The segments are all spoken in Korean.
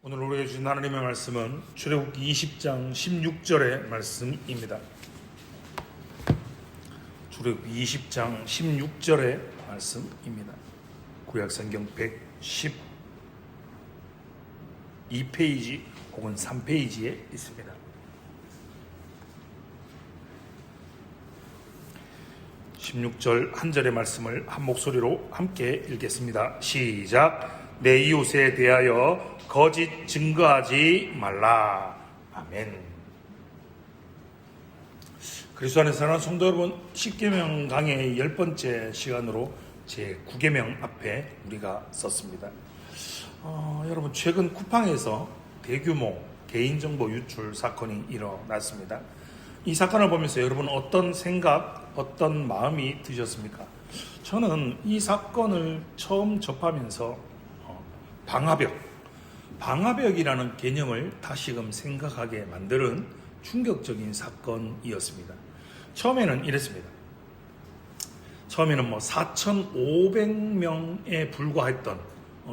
오늘 우리에게 주신 하나님의 말씀은 출애굽기 20장 16절의 말씀입니다. 출애굽기 20장 16절의 말씀입니다. 구약성경 112페이지 혹은 3페이지에 있습니다. (16절) 한 절의 말씀을 한 목소리로 함께 읽겠습니다. 시작. 내 이웃에 대하여 거짓 증거하지 말라. 아멘. 그리스도 안에 사랑하는 성도 여러분, 10계명 강의 10번째 시간으로 제 9계명 앞에 우리가 섰습니다. 여러분, 최근 쿠팡에서 대규모 개인정보 유출 사건이 일어났습니다. 이 사건을 보면서 여러분 어떤 생각, 어떤 마음이 드셨습니까? 저는 이 사건을 처음 접하면서 방화벽이라는 개념을 다시금 생각하게 만드는 충격적인 사건이었습니다. 처음에는 이랬습니다. 처음에는 4,500명에 불과했던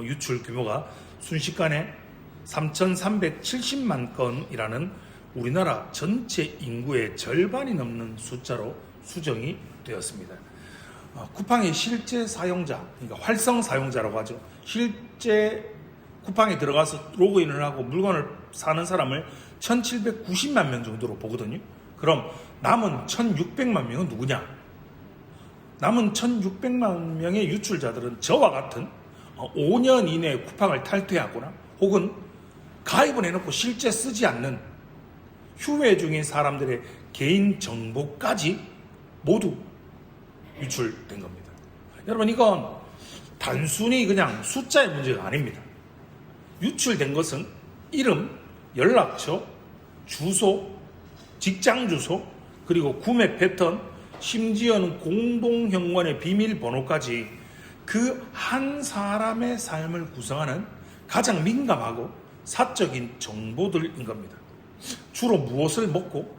유출 규모가 순식간에 3,370만 건이라는 우리나라 전체 인구의 절반이 넘는 숫자로 수정이 되었습니다. 쿠팡의 실제 사용자, 그러니까 활성 사용자라고 하죠. 실제 쿠팡에 들어가서 로그인을 하고 물건을 사는 사람을 1,790만 명 정도로 보거든요. 그럼 남은 1,600만 명은 누구냐? 남은 1,600만 명의 유출자들은 저와 같은 5년 이내에 쿠팡을 탈퇴하거나 혹은 가입을 해놓고 실제 쓰지 않는 휴회 중인 사람들의 개인 정보까지 모두 유출된 겁니다. 여러분, 이건 단순히 그냥 숫자의 문제가 아닙니다. 유출된 것은 이름, 연락처, 주소, 직장 주소, 그리고 구매 패턴, 심지어는 공동현관의 비밀번호까지 그 한 사람의 삶을 구성하는 가장 민감하고 사적인 정보들인 겁니다. 주로 무엇을 먹고,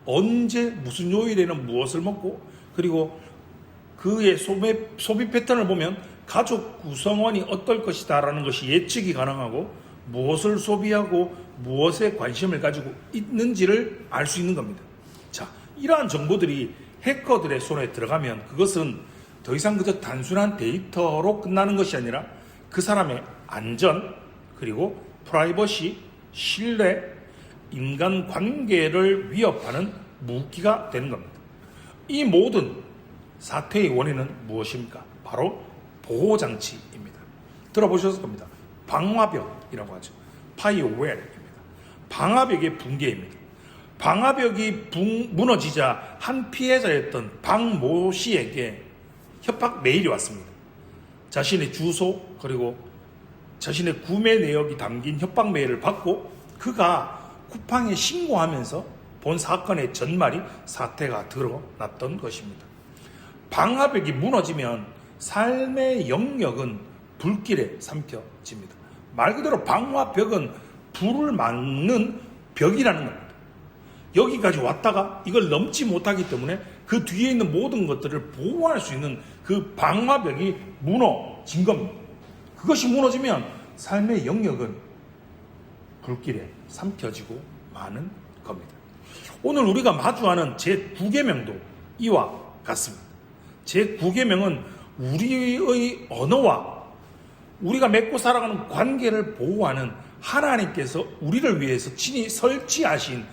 언제, 무슨 요일에는 무엇을 먹고, 그리고 그의 소비 패턴을 보면 가족 구성원이 어떨 것이다 라는 것이 예측이 가능하고 무엇을 소비하고 무엇에 관심을 가지고 있는지를 알 수 있는 겁니다. 자, 이러한 정보들이 해커들의 손에 들어가면 그것은 더 이상 그저 단순한 데이터로 끝나는 것이 아니라 그 사람의 안전, 그리고 프라이버시, 신뢰, 인간관계를 위협하는 무기가 되는 겁니다. 이 모든 사태의 원인은 무엇입니까? 바로 보호장치입니다. 들어보셨을 겁니다. 방화벽이라고 하죠. 파이어웨어입니다. 방화벽의 붕괴입니다. 방화벽이 무너지자 한 피해자였던 박모 씨에게 협박 메일이 왔습니다. 자신의 주소 그리고 자신의 구매 내역이 담긴 협박 메일을 받고 그가 쿠팡에 신고하면서 본 사건의 전말이 사태가 드러났던 것입니다. 방화벽이 무너지면 삶의 영역은 불길에 삼켜집니다. 말 그대로 방화벽은 불을 막는 벽이라는 겁니다. 여기까지 왔다가 이걸 넘지 못하기 때문에 그 뒤에 있는 모든 것들을 보호할 수 있는 그 방화벽이 무너진 겁니다. 그것이 무너지면 삶의 영역은 불길에 삼켜지고 마는 겁니다. 오늘 우리가 마주하는 제9계명도 이와 같습니다. 제9계명은 우리의 언어와 우리가 맺고 살아가는 관계를 보호하는 하나님께서 우리를 위해서 친히 설치하신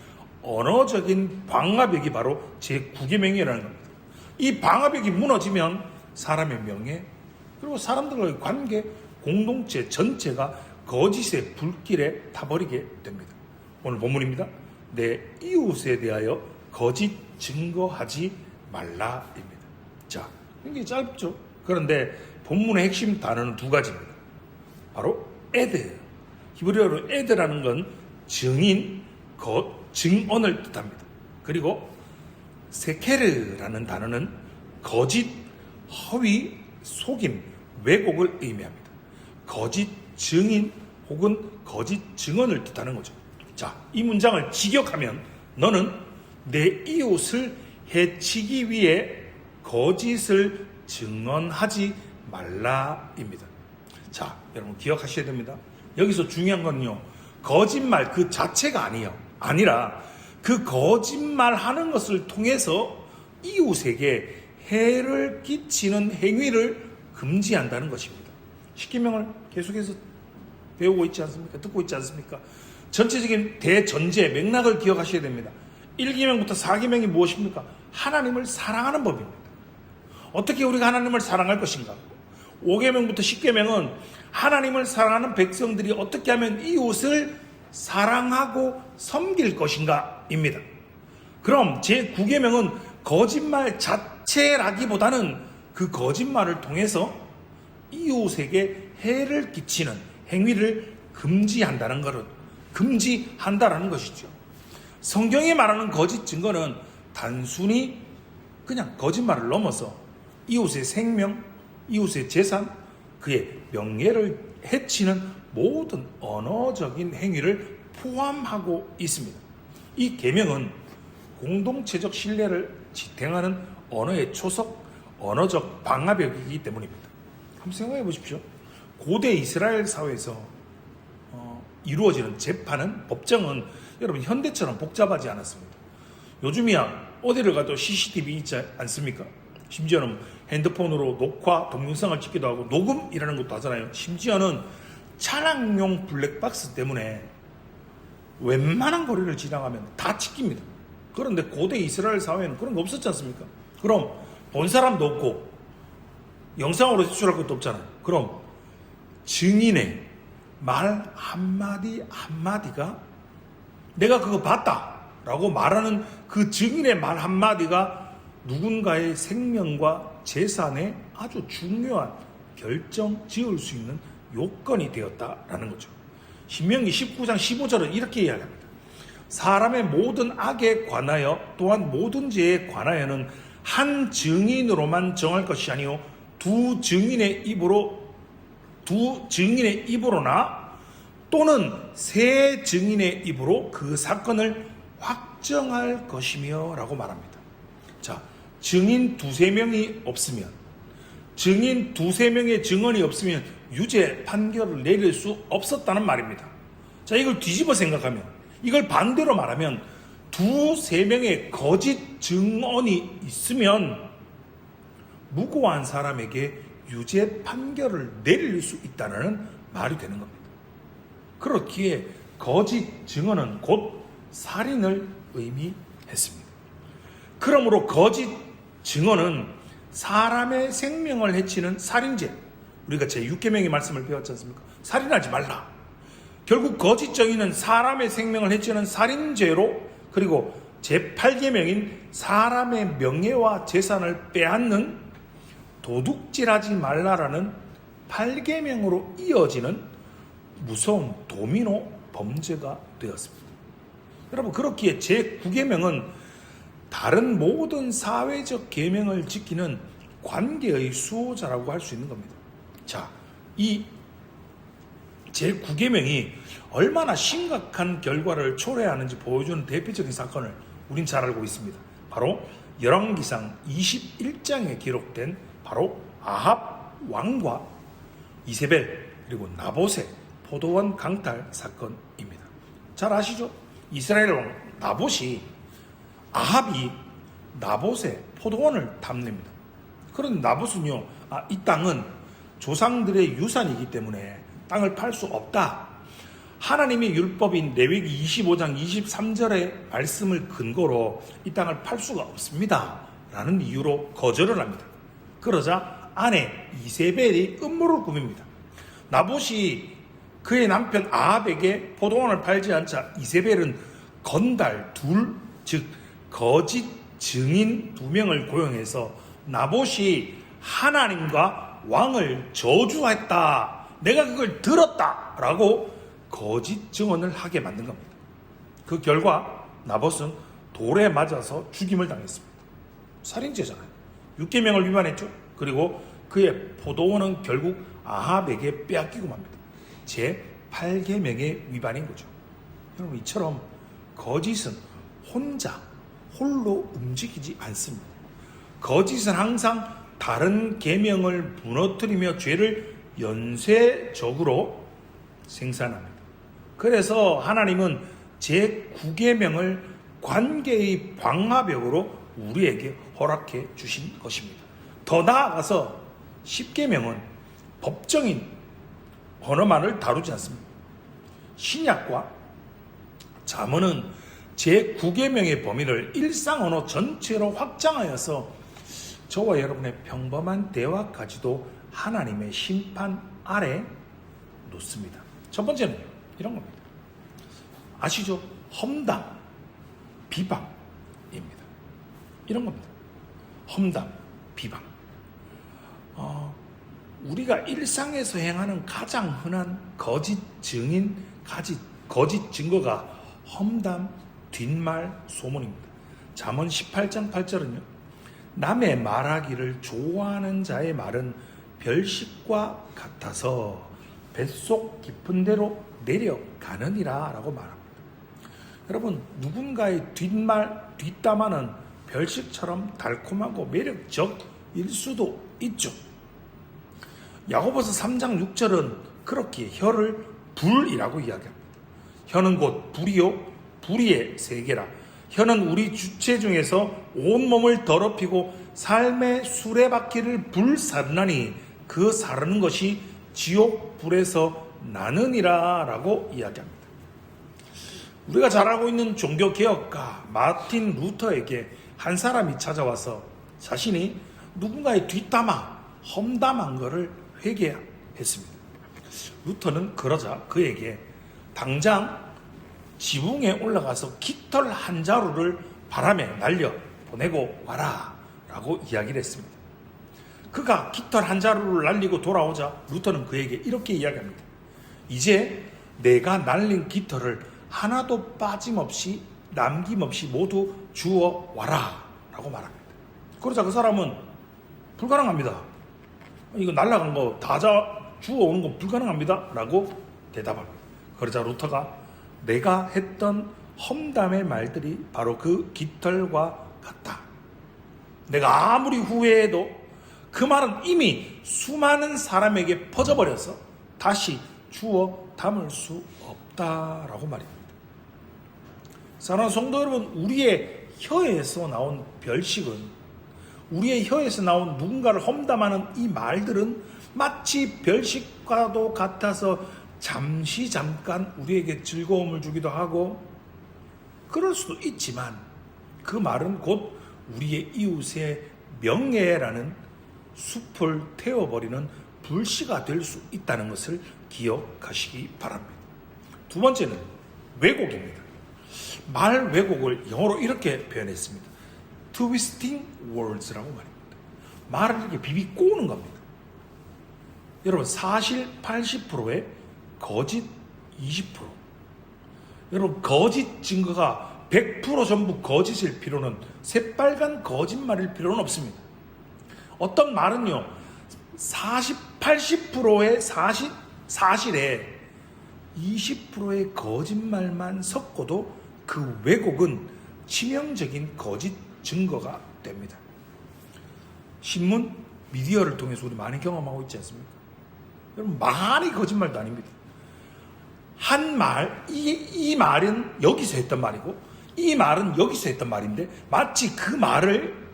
언어적인 방화벽이 바로 제9계명이라는 겁니다. 이 방화벽이 무너지면 사람의 명예, 그리고 사람들과의 관계, 공동체 전체가 거짓의 불길에 타버리게 됩니다. 오늘 본문입니다. 내 이웃에 대하여 거짓 증거하지 말라입니다. 자, 굉장히 짧죠? 그런데 본문의 핵심 단어는 두 가지입니다. 바로 에드. 히브리어로 에드라는 건 증인, 증언을 뜻합니다. 그리고 세케르라는 단어는 거짓, 허위, 속임, 왜곡을 의미합니다. 거짓 증인 혹은 거짓 증언을 뜻하는 거죠. 자, 이 문장을 직역하면 너는 내 이웃을 해치기 위해 거짓을 증언하지 말라입니다. 자, 여러분 기억하셔야 됩니다. 여기서 중요한 건요, 거짓말 그 자체가 아니라 그 거짓말 하는 것을 통해서 이웃에게 해를 끼치는 행위를 금지한다는 것입니다. 십계명을 계속해서 배우고 있지 않습니까? 듣고 있지 않습니까? 전체적인 대전제 맥락을 기억하셔야 됩니다. 1계명부터 4계명이 무엇입니까? 하나님을 사랑하는 법입니다. 어떻게 우리가 하나님을 사랑할 것인가? 5계명부터 10계명은 하나님을 사랑하는 백성들이 어떻게 하면 이웃을 사랑하고 섬길 것인가 입니다. 그럼 제9계명은 거짓말 자체라기보다는 그 거짓말을 통해서 이웃에게 해를 끼치는 행위를 금지한다는 것이죠. 성경이 말하는 거짓 증거는 단순히 그냥 거짓말을 넘어서 이웃의 생명, 이웃의 재산, 그의 명예를 해치는 모든 언어적인 행위를 포함하고 있습니다. 이 계명은 공동체적 신뢰를 지탱하는 언어의 초석, 언어적 방화벽이기 때문입니다. 한번 생각해 보십시오. 고대 이스라엘 사회에서 이루어지는 재판은, 법정은 여러분 현대처럼 복잡하지 않았습니다. 요즘이야 어디를 가도 CCTV 있지 않습니까? 심지어는 핸드폰으로 녹화, 동영상을 찍기도 하고 녹음이라는 것도 하잖아요. 심지어는 차량용 블랙박스 때문에 웬만한 거리를 지나가면 다 찍힙니다. 그런데 고대 이스라엘 사회는 그런 거 없었지 않습니까? 그럼 본 사람도 없고 영상으로 제출할 것도 없잖아요. 그럼 증인의 말 한마디 한마디가 내가 그거 봤다 라고 말하는 그 증인의 말 한마디가 누군가의 생명과 재산에 아주 중요한 결정 지을 수 있는 요건이 되었다라는 거죠. 신명기 19장 15절은 이렇게 이야기합니다. 사람의 모든 악에 관하여 또한 모든 죄에 관하여는 한 증인으로만 정할 것이 아니요 두 증인의 입으로나 또는 세 증인의 입으로 그 사건을 확정할 것이며 라고 말합니다. 자, 증인 두세 명이 없으면, 증인 두세 명의 증언이 없으면 유죄 판결을 내릴 수 없었다는 말입니다. 자, 이걸 뒤집어 생각하면, 이걸 반대로 말하면 두세 명의 거짓 증언이 있으면 무고한 사람에게 유죄 판결을 내릴 수 있다는 말이 되는 겁니다. 그렇기에 거짓 증언은 곧 살인을 의미했습니다. 그러므로 거짓 증언은 사람의 생명을 해치는 살인죄, 우리가 제6계명의 말씀을 배웠지 않습니까? 살인하지 말라. 결국 거짓 증인은 사람의 생명을 해치는 살인죄로, 그리고 제8계명인 사람의 명예와 재산을 빼앗는 도둑질하지 말라라는 8계명으로 이어지는 무서운 도미노 범죄가 되었습니다. 여러분, 그렇기에 제9계명은 다른 모든 사회적 계명을 지키는 관계의 수호자라고 할 수 있는 겁니다. 자, 이 제9계명이 얼마나 심각한 결과를 초래하는지 보여주는 대표적인 사건을 우린 잘 알고 있습니다. 바로 열왕기상 21장에 기록된 바로 아합 왕과 이세벨 그리고 나봇의 포도원 강탈 사건입니다. 잘 아시죠? 이스라엘 왕 아합이 나봇의 포도원을 탐냅니다. 그런데 나봇은요, 이 땅은 조상들의 유산이기 때문에 땅을 팔 수 없다. 하나님의 율법인 레위기 25장 23절의 말씀을 근거로 이 땅을 팔 수가 없습니다. 라는 이유로 거절을 합니다. 그러자 아내 이세벨이 음모를 꾸밉니다. 나봇이 그의 남편 아합에게 포도원을 팔지 않자 이세벨은 건달 즉 거짓 증인 2명을 고용해서 나봇이 하나님과 왕을 저주했다, 내가 그걸 들었다 라고 거짓 증언을 하게 만든 겁니다. 그 결과 나봇은 돌에 맞아서 죽임을 당했습니다. 살인죄잖아요. 6계명을 위반했죠. 그리고 그의 포도원은 결국 아합에게 빼앗기고 맙니다. 제8계명의 위반인 거죠. 여러분, 이처럼 거짓은 홀로 움직이지 않습니다. 거짓은 항상 다른 계명을 무너뜨리며 죄를 연쇄적으로 생산합니다. 그래서 하나님은 제9계명을 관계의 방화벽으로 우리에게 허락해 주신 것입니다. 더 나아가서 10계명은 법정인 언어만을 다루지 않습니다. 신약과 잠언은 제9계명의 범위를 일상 언어 전체로 확장하여서 저와 여러분의 평범한 대화까지도 하나님의 심판 아래 놓습니다. 첫 번째는 이런 겁니다. 아시죠? 험담, 비방입니다. 이런 겁니다. 험담, 비방. 우리가 일상에서 행하는 가장 흔한 거짓 증인, 거짓 증거가 험담, 뒷말, 소문입니다. 잠언 18장 8절은요. 남의 말하기를 좋아하는 자의 말은 별식과 같아서 뱃속 깊은 데로 내려가느니라 라고 말합니다. 여러분, 누군가의 뒷담화는 별식처럼 달콤하고 매력적일 수도 있죠. 야고보서 3장 6절은 그렇게 혀를 불이라고 이야기합니다. 혀는 곧 불이요 불의의 세계라. 혀는 우리 주체 중에서 온몸을 더럽히고 삶의 수레바퀴를 불사르나니 그 사르는 것이 지옥 불에서 나느니라 라고 이야기합니다. 우리가 잘 알고 있는 종교개혁가 마틴 루터에게 한 사람이 찾아와서 자신이 누군가의 뒷담화, 험담한 것을 회개했습니다. 루터는 그러자 그에게 당장 지붕에 올라가서 깃털 한 자루를 바람에 날려 보내고 와라 라고 이야기를 했습니다. 그가 깃털 한 자루를 날리고 돌아오자 루터는 그에게 이렇게 이야기합니다. 이제 내가 날린 깃털을 하나도 빠짐없이 남김없이 모두 주워 와라 라고 말합니다. 그러자 그 사람은 불가능합니다. 이거 날라간 거 다 주워 오는 건 불가능합니다 라고 대답합니다. 그러자 루터가 내가 했던 험담의 말들이 바로 그 깃털과 같다. 내가 아무리 후회해도 그 말은 이미 수많은 사람에게 퍼져버려서 다시 주워 담을 수 없다라고 말입니다. 사랑하는 성도 여러분, 우리의 혀에서 나온 별식은, 우리의 혀에서 나온 누군가를 험담하는 이 말들은 마치 별식과도 같아서 잠깐 우리에게 즐거움을 주기도 하고 그럴 수도 있지만 그 말은 곧 우리의 이웃의 명예라는 숲을 태워버리는 불씨가 될 수 있다는 것을 기억하시기 바랍니다. 두 번째는 왜곡입니다. 말 왜곡을 영어로 이렇게 표현했습니다. Twisting words라고 말입니다. 말을 이렇게 비비 꼬는 겁니다. 여러분, 사실 80%에 거짓 20%. 여러분, 거짓 증거가 100% 전부 거짓일 필요는, 새빨간 거짓말일 필요는 없습니다. 어떤 말은요, 80%의 사실에 20%의 거짓말만 섞어도 그 왜곡은 치명적인 거짓 증거가 됩니다. 신문, 미디어를 통해서 우리 많이 경험하고 있지 않습니까? 여러분, 많이 거짓말도 아닙니다. 한 말, 이 말은 여기서 했던 말이고 이 말은 여기서 했던 말인데 마치 그 말을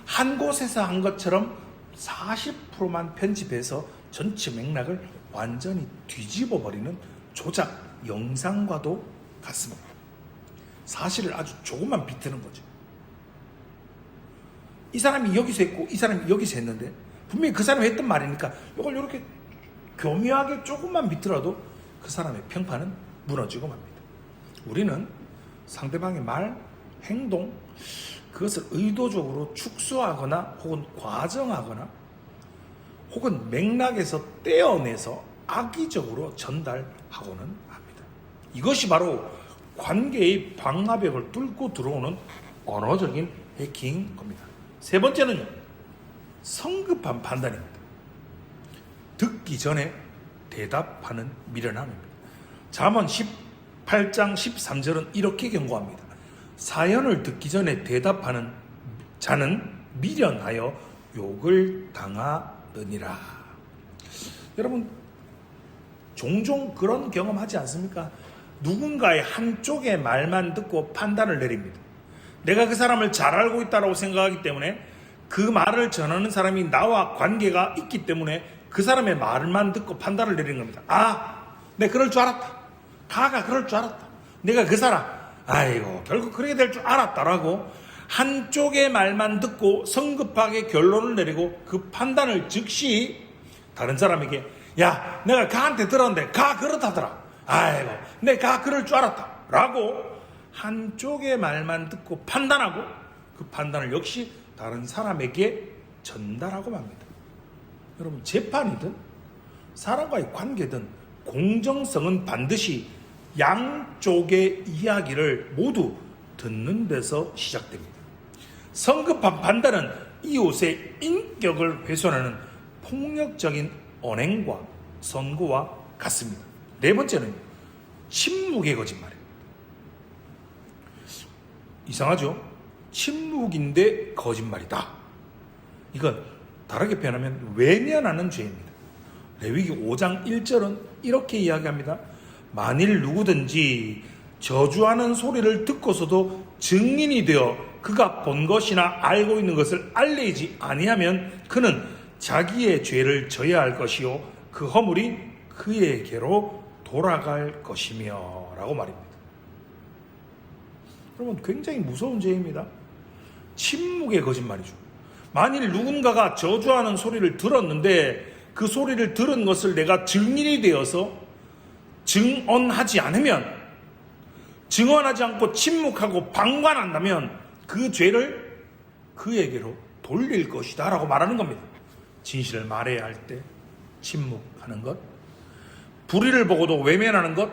한 곳에서 한 것처럼 40%만 편집해서 전체 맥락을 완전히 뒤집어 버리는 조작 영상과도 같습니다. 사실을 아주 조금만 비트는 거죠. 이 사람이 여기서 했고 이 사람이 여기서 했는데 분명히 그 사람이 했던 말이니까 이걸 이렇게 교묘하게 조금만 비틀어도 그 사람의 평판은 무너지고 맙니다. 우리는 상대방의 말, 행동, 그것을 의도적으로 축소하거나 혹은 과정하거나 혹은 맥락에서 떼어내서 악의적으로 전달하고는 합니다. 이것이 바로 관계의 방화벽을 뚫고 들어오는 언어적인 해킹인 겁니다. 세 번째는요, 성급한 판단입니다. 듣기 전에 대답하는 미련함입니다. 잠언 18장 13절은 이렇게 경고합니다. 사연을 듣기 전에 대답하는 자는 미련하여 욕을 당하느니라. 여러분, 종종 그런 경험하지 않습니까? 누군가의 한쪽의 말만 듣고 판단을 내립니다. 내가 그 사람을 잘 알고 있다고 생각하기 때문에 그 말을 전하는 사람이 나와 관계가 있기 때문에 그 사람의 말만 듣고 판단을 내리는 겁니다. 내가 그럴 줄 알았다. 가가 그럴 줄 알았다. 내가 그 사람, 아이고 결국 그렇게 될 줄 알았다라고 한쪽의 말만 듣고 성급하게 결론을 내리고 그 판단을 즉시 다른 사람에게, 야, 내가 가한테 들었는데 가 그렇다더라. 아이고 내가 그럴 줄 알았다 라고 한쪽의 말만 듣고 판단하고 그 판단을 역시 다른 사람에게 전달하고 맙니다. 여러분, 재판이든 사람과의 관계든 공정성은 반드시 양쪽의 이야기를 모두 듣는 데서 시작됩니다. 성급한 판단은 이웃의 인격을 훼손하는 폭력적인 언행과 선고와 같습니다. 네 번째는 침묵의 거짓말입니다. 이상하죠? 침묵인데 거짓말이다. 이건 다르게 표현하면 외면하는 죄입니다. 레위기 5장 1절은 이렇게 이야기합니다. 만일 누구든지 저주하는 소리를 듣고서도 증인이 되어 그가 본 것이나 알고 있는 것을 알리지 아니하면 그는 자기의 죄를 져야 할 것이요 그 허물이 그에게로 돌아갈 것이며 라고 말입니다. 여러분, 굉장히 무서운 죄입니다. 침묵의 거짓말이죠. 만일 누군가가 저주하는 소리를 들었는데 그 소리를 들은 것을 내가 증인이 되어서 증언하지 않고 침묵하고 방관한다면 그 죄를 그에게로 돌릴 것이다 라고 말하는 겁니다. 진실을 말해야 할 때 침묵하는 것, 불의를 보고도 외면하는 것,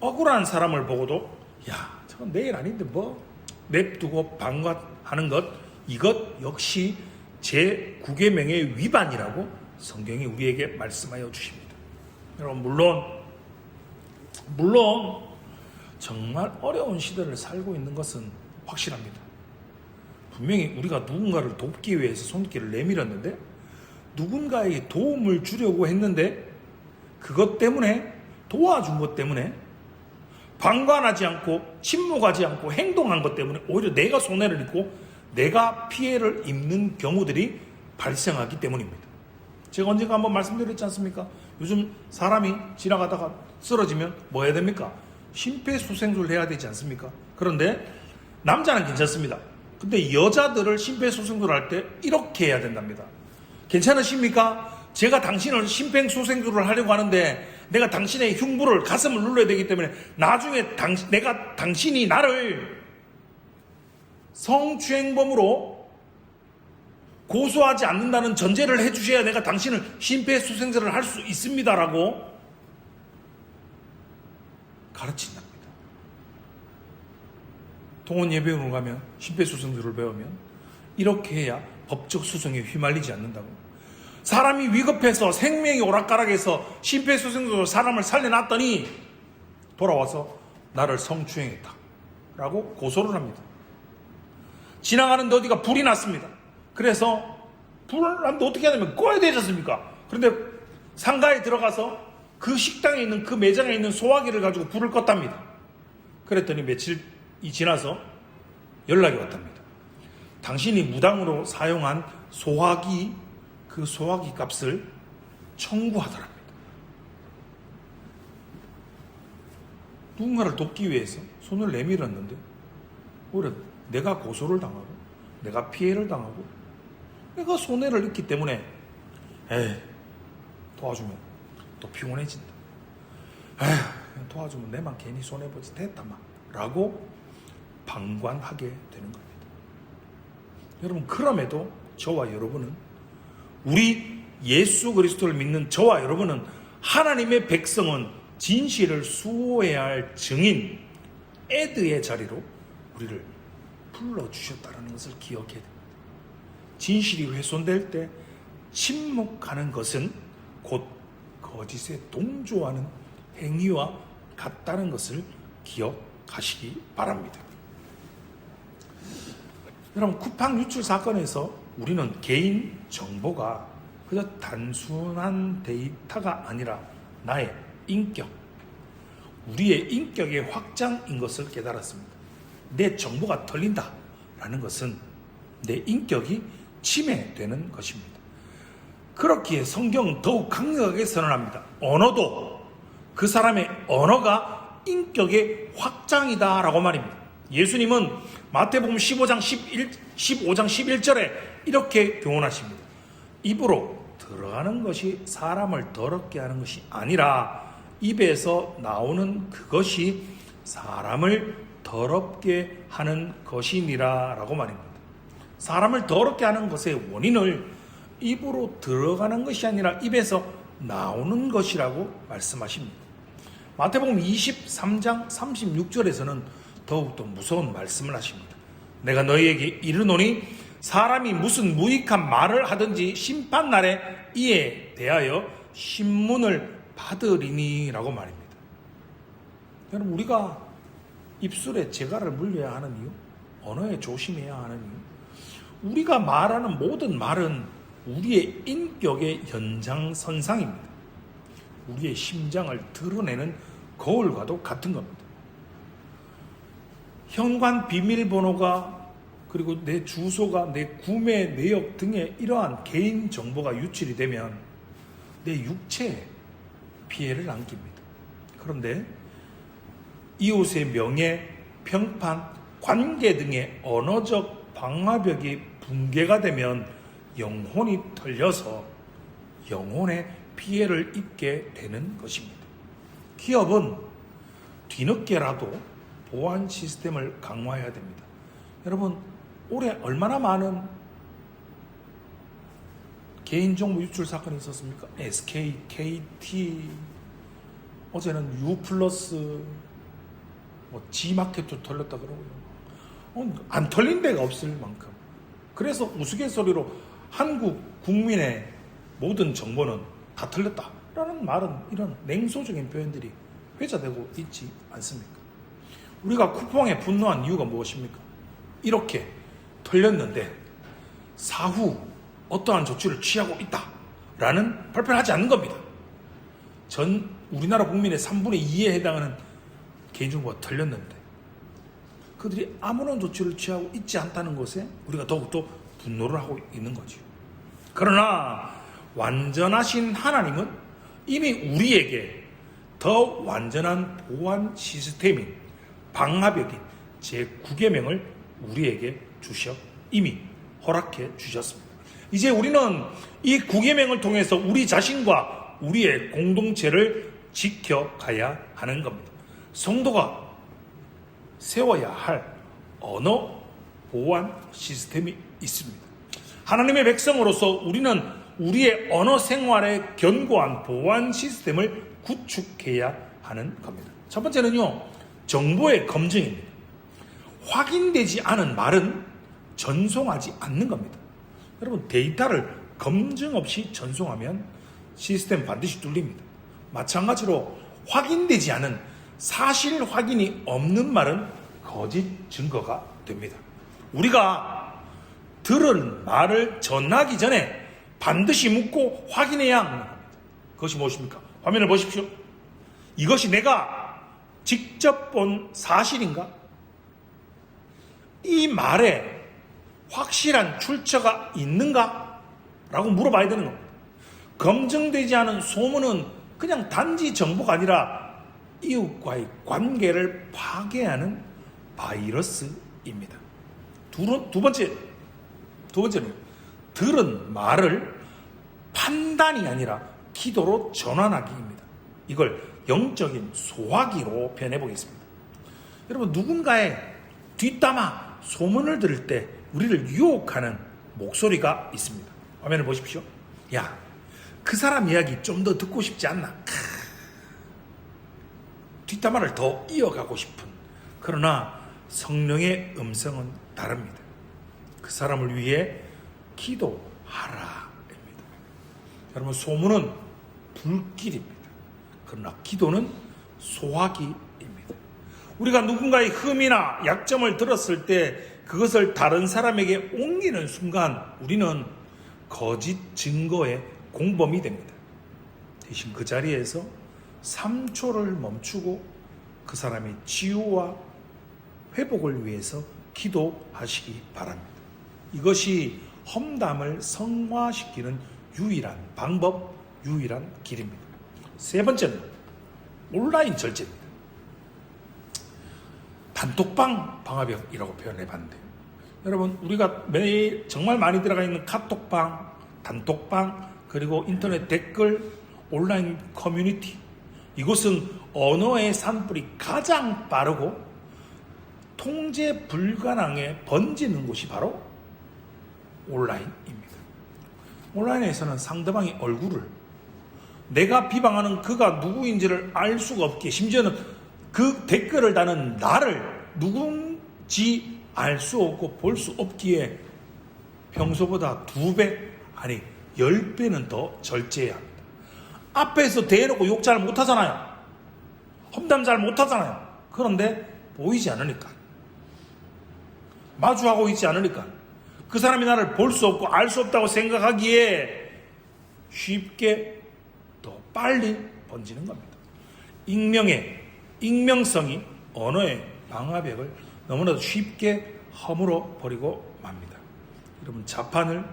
억울한 사람을 보고도 야, 저건 내 일 아닌데 뭐 냅두고 방관하는 것, 이것 역시 제9계명의 위반이라고 성경이 우리에게 말씀하여 주십니다. 여러분, 물론 정말 어려운 시대를 살고 있는 것은 확실합니다. 분명히 우리가 누군가를 돕기 위해서 손길을 내밀었는데 누군가에게 도움을 주려고 했는데 그것 때문에, 도와준 것 때문에, 방관하지 않고 침묵하지 않고 행동한 것 때문에 오히려 내가 손해를 입고 내가 피해를 입는 경우들이 발생하기 때문입니다. 제가 언젠가 한번 말씀드렸지 않습니까? 요즘 사람이 지나가다가 쓰러지면 뭐 해야 됩니까? 심폐소생술을 해야 되지 않습니까? 그런데 남자는 괜찮습니다. 근데 여자들을 심폐소생술 할 때 이렇게 해야 된답니다. 괜찮으십니까? 제가 당신을 심폐소생술을 하려고 하는데 내가 당신의 흉부를, 가슴을 눌러야 되기 때문에 나중에 당신이 나를 성추행범으로 고소하지 않는다는 전제를 해주셔야 내가 당신을 심폐소생술을 할 수 있습니다라고 가르친답니다. 동원 예배원을 가면, 심폐소생술을 배우면 이렇게 해야 법적 수송에 휘말리지 않는다고. 사람이 위급해서 생명이 오락가락해서 심폐소생술로 사람을 살려놨더니 돌아와서 나를 성추행했다 라고 고소를 합니다. 지나가는데 어디가 불이 났습니다. 그래서 불을 나는데 어떻게 해야 되면 꺼야 되지 않습니까? 그런데 상가에 들어가서 그 식당에 있는, 그 매장에 있는 소화기를 가지고 불을 껐답니다. 그랬더니 며칠이 지나서 연락이 왔답니다. 당신이 무당으로 사용한 소화기, 그 소화기 값을 청구하더랍니다. 누군가를 돕기 위해서 손을 내밀었는데 오히려 내가 고소를 당하고 내가 피해를 당하고 내가 손해를 입기 때문에 도와주면 또 피곤해진다. 도와주면 내만 괜히 손해보지 됐다 라고 방관하게 되는 겁니다. 여러분, 그럼에도 저와 여러분은, 우리 예수 그리스도를 믿는 저와 여러분은, 하나님의 백성은 진실을 수호해야 할 증인 에드의 자리로 우리를 불러주셨다는 것을 기억해야 됩니다. 진실이 훼손될 때 침묵하는 것은 곧 거짓에 동조하는 행위와 같다는 것을 기억하시기 바랍니다. 여러분, 쿠팡 유출 사건에서 우리는 개인 정보가 그저 단순한 데이터가 아니라 나의 인격, 우리의 인격의 확장인 것을 깨달았습니다. 내 정보가 털린다라는 것은 내 인격이 침해되는 것입니다. 그렇기에 성경은 더욱 강력하게 선언합니다. 언어도 그 사람의 언어가 인격의 확장이다라고 말입니다. 예수님은 마태복음 15장 11절에 이렇게 교훈하십니다. 입으로 들어가는 것이 사람을 더럽게 하는 것이 아니라 입에서 나오는 그것이 사람을 더럽게 하는 것이니라 라고 말입니다. 사람을 더럽게 하는 것의 원인을 입으로 들어가는 것이 아니라 입에서 나오는 것이라고 말씀하십니다. 마태복음 23장 36절에서는 더욱더 무서운 말씀을 하십니다. 내가 너희에게 이르노니 사람이 무슨 무익한 말을 하든지 심판날에 이에 대하여 신문을 받으리니 라고 말입니다. 여러분, 우리가 입술에 재갈을 물려야 하는 이유, 언어에 조심해야 하는 이유, 우리가 말하는 모든 말은 우리의 인격의 연장선상입니다. 우리의 심장을 드러내는 거울과도 같은 겁니다. 현관 비밀번호가, 그리고 내 주소가, 내 구매 내역 등의 이러한 개인 정보가 유출이 되면 내 육체에 피해를 안깁니다. 그런데 이웃의 명예, 평판, 관계 등의 언어적 방화벽이 붕괴가 되면 영혼이 털려서 영혼의 피해를 입게 되는 것입니다. 기업은 뒤늦게라도 보안 시스템을 강화해야 됩니다. 여러분, 올해 얼마나 많은 개인정보 유출 사건이 있었습니까? SK, KT, 어제는 U+, G마켓도 털렸다 그러고요. 안 털린 데가 없을 만큼. 그래서 우스갯소리로 한국 국민의 모든 정보는 다 털렸다라는 말은, 이런 냉소적인 표현들이 회자되고 있지 않습니까? 우리가 쿠팡에 분노한 이유가 무엇입니까? 이렇게 털렸는데 사후 어떠한 조치를 취하고 있다라는 발표를 하지 않는 겁니다. 전 우리나라 국민의 3분의 2에 해당하는 개인정보가 털렸는데 그들이 아무런 조치를 취하고 있지 않다는 것에 우리가 더욱더 분노를 하고 있는 거죠. 그러나 완전하신 하나님은 이미 우리에게 더 완전한 보안 시스템인 방화벽인 제9계명을 우리에게 이미 허락해 주셨습니다. 이제 우리는 이 9계명을 통해서 우리 자신과 우리의 공동체를 지켜가야 하는 겁니다. 성도가 세워야 할 언어 보안 시스템이 있습니다. 하나님의 백성으로서 우리는 우리의 언어 생활에 견고한 보안 시스템을 구축해야 하는 겁니다. 첫 번째는요, 정보의 검증입니다. 확인되지 않은 말은 전송하지 않는 겁니다. 여러분, 데이터를 검증 없이 전송하면 시스템 반드시 뚫립니다. 마찬가지로 확인되지 않은 사실 확인이 없는 말은 거짓 증거가 됩니다. 우리가 들은 말을 전하기 전에 반드시 묻고 확인해야 하는 겁니다. 그것이 무엇입니까? 화면을 보십시오. 이것이 내가 직접 본 사실인가? 이 말에 확실한 출처가 있는가? 라고 물어봐야 되는 겁니다. 검증되지 않은 소문은 그냥 단지 정보가 아니라 이웃과의 관계를 파괴하는 바이러스입니다. 두 번째는 들은 말을 판단이 아니라 기도로 전환하기입니다. 이걸 영적인 소화기로 표현해 보겠습니다. 여러분, 누군가의 뒷담화 소문을 들을 때 우리를 유혹하는 목소리가 있습니다. 화면을 보십시오. 야, 그 사람 이야기 좀 더 듣고 싶지 않나? 뒷담화를 더 이어가고 싶은. 그러나 성령의 음성은 다릅니다. 그 사람을 위해 기도하라. 입니다. 여러분, 소문은 불길입니다. 그러나 기도는 소화기입니다. 우리가 누군가의 흠이나 약점을 들었을 때 그것을 다른 사람에게 옮기는 순간 우리는 거짓 증거의 공범이 됩니다. 대신 그 자리에서 3초를 멈추고 그 사람의 치유와 회복을 위해서 기도하시기 바랍니다. 이것이 험담을 성화시키는 유일한 방법, 유일한 길입니다. 세 번째는 온라인 절제입니다. 단톡방 방화벽이라고 표현해 봤는데요. 여러분, 우리가 매일 정말 많이 들어가 있는 카톡방, 단톡방, 그리고 인터넷 댓글, 온라인 커뮤니티, 이곳은 언어의 산불이 가장 빠르고 통제 불가능에 번지는 곳이 바로 온라인입니다. 온라인에서는 상대방의 얼굴을, 내가 비방하는 그가 누구인지를 알 수가 없기에, 심지어는 그 댓글을 다는 나를 누군지 알 수 없고 볼 수 없기에 평소보다 2배, 아니 10배는 더 절제해야 합니다. 앞에서 대놓고 욕 잘 못하잖아요. 험담 잘 못하잖아요. 그런데 보이지 않으니까, 마주하고 있지 않으니까, 그 사람이 나를 볼 수 없고 알 수 없다고 생각하기에 쉽게 더 빨리 번지는 겁니다. 익명성이 언어의 방화벽을 너무나도 쉽게 허물어 버리고 맙니다. 여러분, 자판을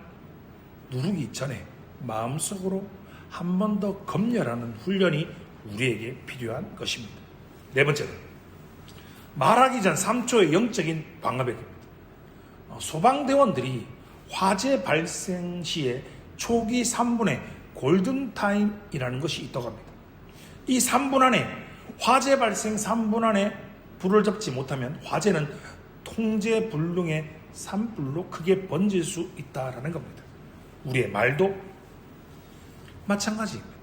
누르기 전에 마음속으로 한 번 더 검열하는 훈련이 우리에게 필요한 것입니다. 네 번째는 말하기 전 3초의 영적인 방화벽입니다. 소방대원들이 화재 발생 시에 초기 3분의 골든타임이라는 것이 있다고 합니다. 이 3분 안에, 화재 발생 3분 안에 불을 잡지 못하면 화재는 통제 불능의 산불로 크게 번질 수 있다는 겁니다. 우리의 말도 마찬가지입니다.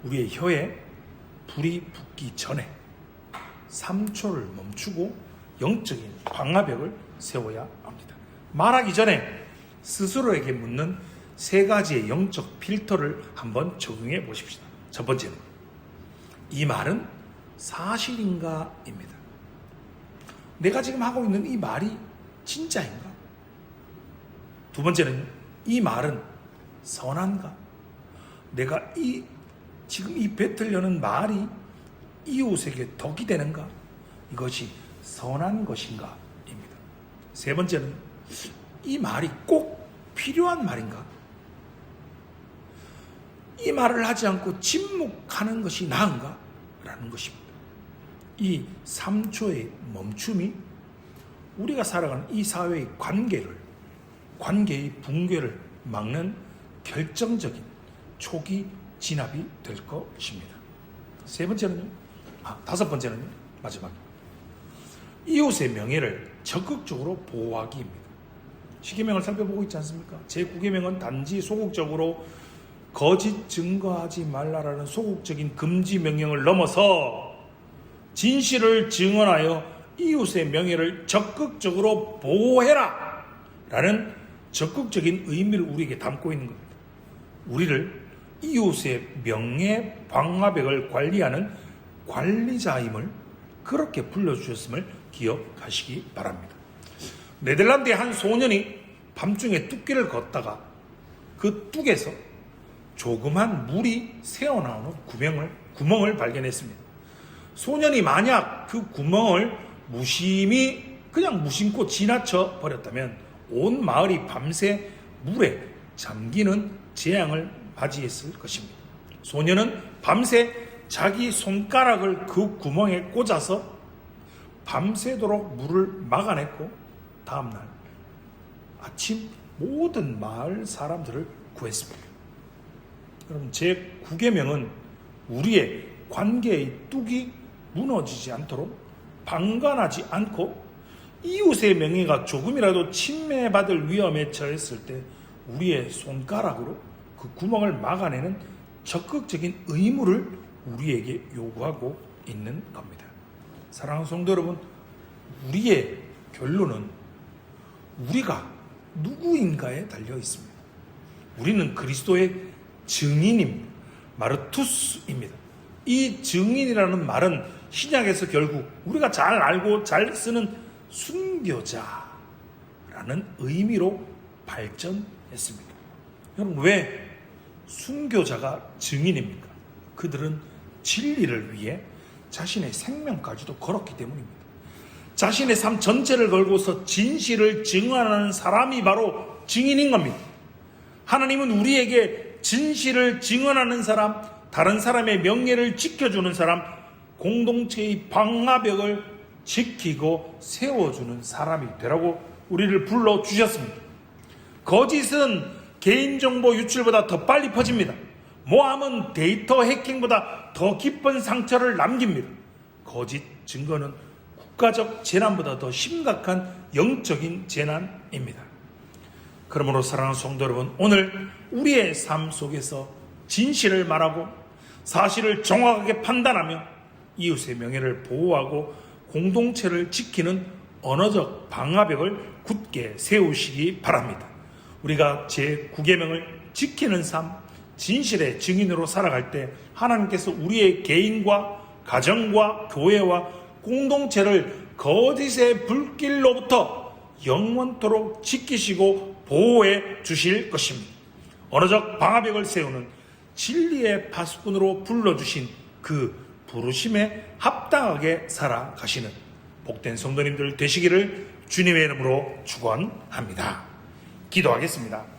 우리의 혀에 불이 붙기 전에 3초를 멈추고 영적인 방화벽을 세워야 합니다. 말하기 전에 스스로에게 묻는 3가지의 영적 필터를 한번 적용해 보십시다. 첫 번째는, 이 말은 사실인가? 입니다. 내가 지금 하고 있는 이 말이 진짜인가? 두 번째는, 이 말은 선한가? 내가 지금 이 뱉으려는 말이 이웃에게 덕이 되는가? 이것이 선한 것인가? 입니다. 세 번째는, 이 말이 꼭 필요한 말인가? 이 말을 하지 않고 침묵하는 것이 나은가? 라는 것입니다. 이 3초의 멈춤이 우리가 살아가는 이 사회의 관계의 붕괴를 막는 결정적인 초기 진압이 될 것입니다. 다섯 번째는요, 마지막. 이웃의 명예를 적극적으로 보호하기입니다. 십계명을 살펴보고 있지 않습니까? 제9계명은 단지 소극적으로 거짓 증거하지 말라라는 소극적인 금지 명령을 넘어서 진실을 증언하여 이웃의 명예를 적극적으로 보호해라 라는 적극적인 의미를 우리에게 담고 있는 겁니다. 우리를 이웃의 명예 방화벽을 관리하는 관리자임을 그렇게 불러주셨음을 기억하시기 바랍니다. 네덜란드의 한 소년이 밤중에 뚝길을 걷다가 그 뚝에서 조그만 물이 새어나오는 구멍을 발견했습니다. 소년이 만약 그 구멍을 무심코 지나쳐 버렸다면 온 마을이 밤새 물에 잠기는 재앙을 맞이했을 것입니다. 소년은 밤새 자기 손가락을 그 구멍에 꽂아서 밤새도록 물을 막아냈고, 다음날 아침 모든 마을 사람들을 구했습니다. 여러분, 제9계명은 우리의 관계의 뚝이 무너지지 않도록 방관하지 않고 이웃의 명예가 조금이라도 침해받을 위험에 처했을 때 우리의 손가락으로 그 구멍을 막아내는 적극적인 의무를 우리에게 요구하고 있는 겁니다. 사랑하는 성도 여러분, 우리의 결론은 우리가 누구인가에 달려 있습니다. 우리는 그리스도의 증인입니다. 마르투스입니다. 이 증인이라는 말은 신약에서 결국 우리가 잘 알고 잘 쓰는 순교자라는 의미로 발전했습니다. 여러분, 왜 순교자가 증인입니까? 그들은 진리를 위해 자신의 생명까지도 걸었기 때문입니다. 자신의 삶 전체를 걸고서 진실을 증언하는 사람이 바로 증인인 겁니다. 하나님은 우리에게 진실을 증언하는 사람, 다른 사람의 명예를 지켜주는 사람, 공동체의 방화벽을 지키고 세워주는 사람이 되라고 우리를 불러주셨습니다. 거짓은 개인정보 유출보다 더 빨리 퍼집니다. 모함은 데이터 해킹보다 더 깊은 상처를 남깁니다. 거짓 증거는 국가적 재난보다 더 심각한 영적인 재난입니다. 그러므로 사랑하는 성도 여러분, 오늘 우리의 삶 속에서 진실을 말하고 사실을 정확하게 판단하며 이웃의 명예를 보호하고 공동체를 지키는 언어적 방화벽을 굳게 세우시기 바랍니다. 우리가 제9계명을 지키는 삶, 진실의 증인으로 살아갈 때 하나님께서 우리의 개인과 가정과 교회와 공동체를 거짓의 불길로부터 영원토록 지키시고 보호해 주실 것입니다. 언어적 방화벽을 세우는 진리의 파수꾼으로 불러주신 그 부르심에 합당하게 살아가시는 복된 성도님들 되시기를 주님의 이름으로 축원합니다. 기도하겠습니다.